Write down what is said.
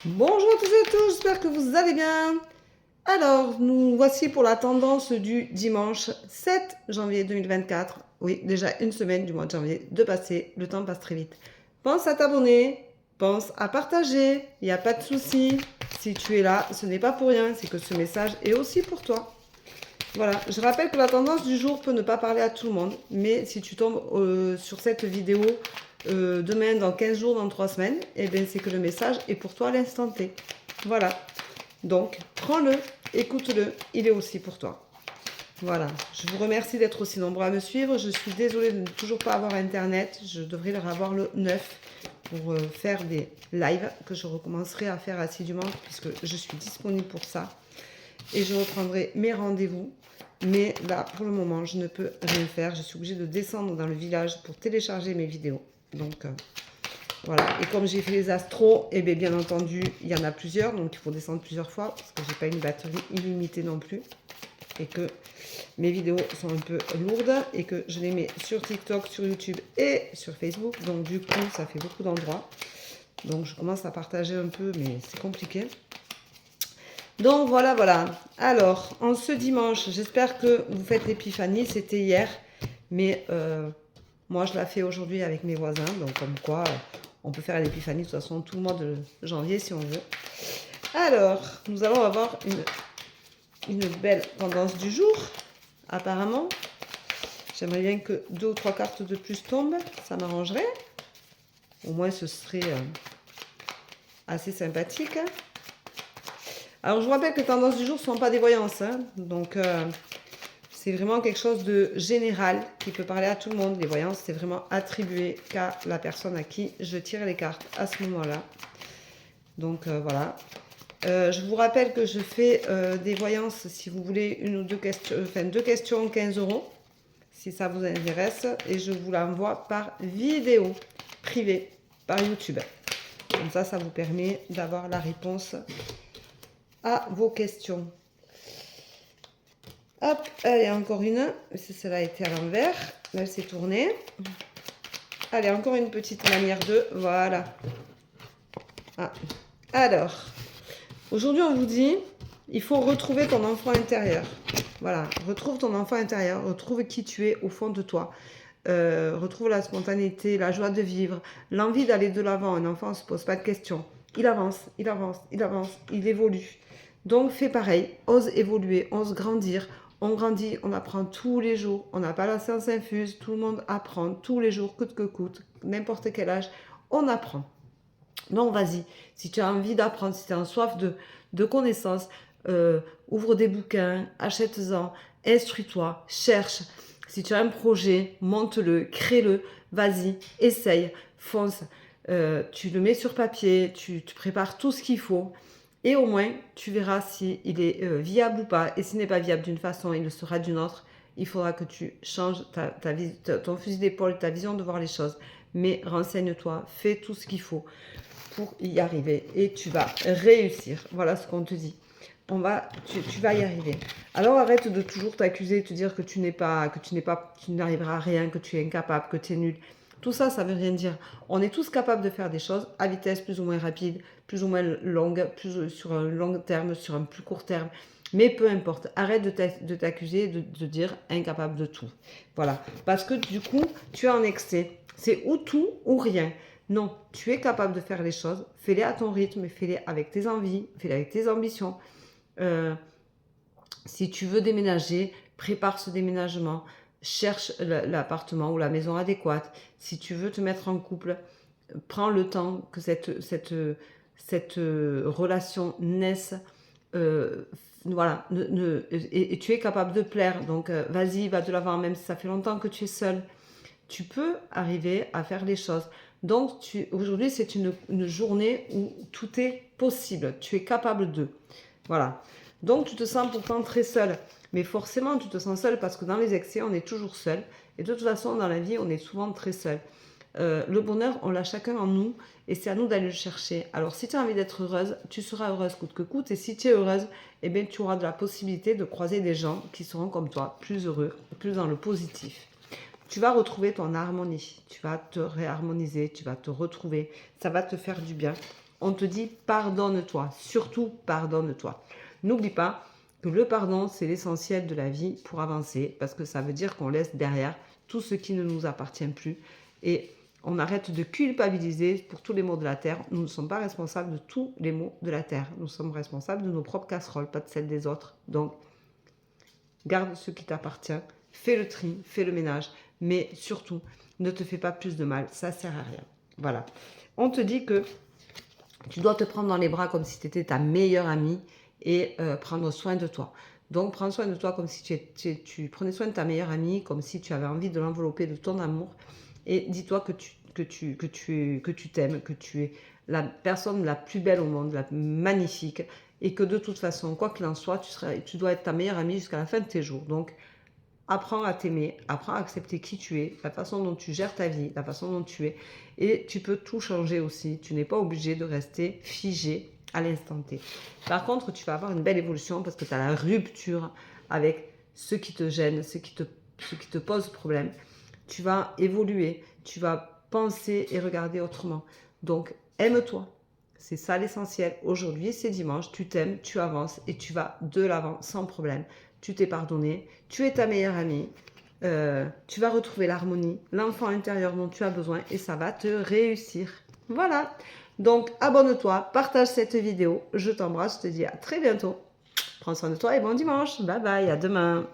Bonjour à tous et à tous, j'espère que vous allez bien. Alors, nous voici pour la tendance du dimanche 7 janvier 2024. Oui, déjà une semaine du mois de janvier de passer, le temps passe très vite. Pense à t'abonner, pense à partager, il n'y a pas de souci. Si tu es là, ce n'est pas pour rien, c'est que ce message est aussi pour toi. Voilà, je rappelle que la tendance du jour peut ne pas parler à tout le monde, mais si tu tombes sur cette vidéo demain, dans 15 jours, dans 3 semaines, eh bien c'est que le message est pour toi à l'instant T. Voilà, donc prends-le, écoute-le, il est aussi pour toi. Voilà, je vous remercie d'être aussi nombreux à me suivre. Je suis désolée de ne toujours pas avoir internet, je devrais leur avoir le 9 pour faire des lives que je recommencerai à faire assidûment puisque je suis disponible pour ça. Et je reprendrai mes rendez-vous. Mais là, pour le moment, je ne peux rien faire. Je suis obligée de descendre dans le village pour télécharger mes vidéos. Donc, voilà. Et comme j'ai fait les astros, et bien entendu, il y en a plusieurs. Donc, il faut descendre plusieurs fois parce que j'ai pas une batterie illimitée non plus. Et que mes vidéos sont un peu lourdes et que je les mets sur TikTok, sur YouTube et sur Facebook. Donc, du coup, ça fait beaucoup d'endroits. Donc, je commence à partager un peu, mais c'est compliqué. Donc voilà, voilà. Alors, en ce dimanche, j'espère que vous faites l'épiphanie. C'était hier, mais moi je la fais aujourd'hui avec mes voisins. Donc comme quoi, on peut faire l'épiphanie de toute façon tout le mois de janvier si on veut. Alors, nous allons avoir une belle tendance du jour, apparemment. J'aimerais bien que 2 ou 3 cartes de plus tombent, ça m'arrangerait. Au moins ce serait assez sympathique. Alors, je vous rappelle que les tendances du jour ne sont pas des voyances. Hein. Donc, c'est vraiment quelque chose de général qui peut parler à tout le monde. Les voyances, c'est vraiment attribué qu'à la personne à qui je tire les cartes à ce moment-là. Donc, voilà. Je vous rappelle que je fais des voyances, si vous voulez, une ou deux questions, enfin 2 questions, 15 €, si ça vous intéresse. Et je vous l'envoie par vidéo privée, par YouTube. Comme ça vous permet d'avoir la réponse à vos questions. Hop, allez, encore une. Celle-là a été à l'envers. Là, elle s'est tournée. Allez, encore une petite manière de... Voilà. Ah. Alors, aujourd'hui, on vous dit, il faut retrouver ton enfant intérieur. Voilà, retrouve ton enfant intérieur. Retrouve qui tu es au fond de toi. Retrouve la spontanéité, la joie de vivre, l'envie d'aller de l'avant. Un enfant ne se pose pas de questions. Il avance, il avance, il avance, il évolue. Donc fais pareil, ose évoluer, ose grandir. On grandit, on apprend tous les jours. On n'a pas la science infuse, tout le monde apprend tous les jours, coûte que coûte, n'importe quel âge, on apprend. Donc vas-y, si tu as envie d'apprendre, si tu as en soif de connaissances, ouvre des bouquins, achète-en, instruis-toi, cherche. Si tu as un projet, monte-le, crée-le, vas-y, essaye, fonce. Tu le mets sur papier, tu prépares tout ce qu'il faut. Et au moins, tu verras s'il est viable ou pas. Et s'il n'est pas viable d'une façon, il le sera d'une autre. Il faudra que tu changes ton fusil d'épaule, ta vision de voir les choses. Mais renseigne-toi, fais tout ce qu'il faut pour y arriver. Et tu vas réussir. Voilà ce qu'on te dit. Tu vas y arriver. Alors arrête de toujours t'accuser, te dire que tu n'arriveras à rien, que tu es incapable, que tu es nul. Tout ça, ça veut rien dire. On est tous capables de faire des choses à vitesse plus ou moins rapide, plus ou moins longue, plus sur un long terme, sur un plus court terme. Mais peu importe, arrête de t'accuser, de dire incapable de tout. Voilà. Parce que du coup, tu es en excès. C'est ou tout ou rien. Non, tu es capable de faire les choses. Fais-les à ton rythme, fais-les avec tes envies, fais-les avec tes ambitions. Si tu veux déménager, prépare ce déménagement. Cherche l'appartement ou la maison adéquate. Si tu veux te mettre en couple, prends le temps que cette relation naisse. Voilà, et tu es capable de plaire. Donc, vas-y, va de l'avant, même si ça fait longtemps que tu es seule. Tu peux arriver à faire les choses. Donc, aujourd'hui, c'est une journée où tout est possible. Tu es capable de. Voilà. Donc, tu te sens pourtant très seule. Mais forcément, tu te sens seule parce que dans les excès, on est toujours seul. Et de toute façon, dans la vie, on est souvent très seul. Le bonheur, on l'a chacun en nous et c'est à nous d'aller le chercher. Alors, si tu as envie d'être heureuse, tu seras heureuse coûte que coûte. Et si tu es heureuse, eh bien, tu auras de la possibilité de croiser des gens qui seront comme toi, plus heureux, plus dans le positif. Tu vas retrouver ton harmonie. Tu vas te réharmoniser, tu vas te retrouver. Ça va te faire du bien. on te dit pardonne-toi. Surtout, pardonne-toi. N'oublie pas que le pardon, c'est l'essentiel de la vie pour avancer, parce que ça veut dire qu'on laisse derrière tout ce qui ne nous appartient plus. Et on arrête de culpabiliser pour tous les maux de la terre. Nous ne sommes pas responsables de tous les maux de la terre. Nous sommes responsables de nos propres casseroles, pas de celles des autres. Donc, garde ce qui t'appartient, fais le tri, fais le ménage, mais surtout, ne te fais pas plus de mal, ça sert à rien. Voilà. On te dit que tu dois te prendre dans les bras comme si tu étais ta meilleure amie et prendre soin de toi. Donc, prends soin de toi comme si tu prenais soin de ta meilleure amie, comme si tu avais envie de l'envelopper de ton amour. Et dis-toi que tu t'aimes, que tu es la personne la plus belle au monde, la magnifique, et que de toute façon, quoi qu'il en soit, tu dois être ta meilleure amie jusqu'à la fin de tes jours. Donc, apprends à t'aimer, apprends à accepter qui tu es, la façon dont tu gères ta vie, la façon dont tu es. Et tu peux tout changer aussi. Tu n'es pas obligé de rester figé à l'instant T. Par contre, tu vas avoir une belle évolution parce que tu as la rupture avec ce qui te gêne, ce qui te pose problème. Tu vas évoluer, tu vas penser et regarder autrement. Donc, aime-toi. C'est ça l'essentiel. Aujourd'hui, c'est dimanche, tu t'aimes, tu avances et tu vas de l'avant sans problème. Tu t'es pardonné, tu es ta meilleure amie, tu vas retrouver l'harmonie, l'enfant intérieur dont tu as besoin et ça va te réussir. Voilà. Donc, abonne-toi, partage cette vidéo. Je t'embrasse, je te dis à très bientôt. Prends soin de toi et bon dimanche. Bye bye, à demain.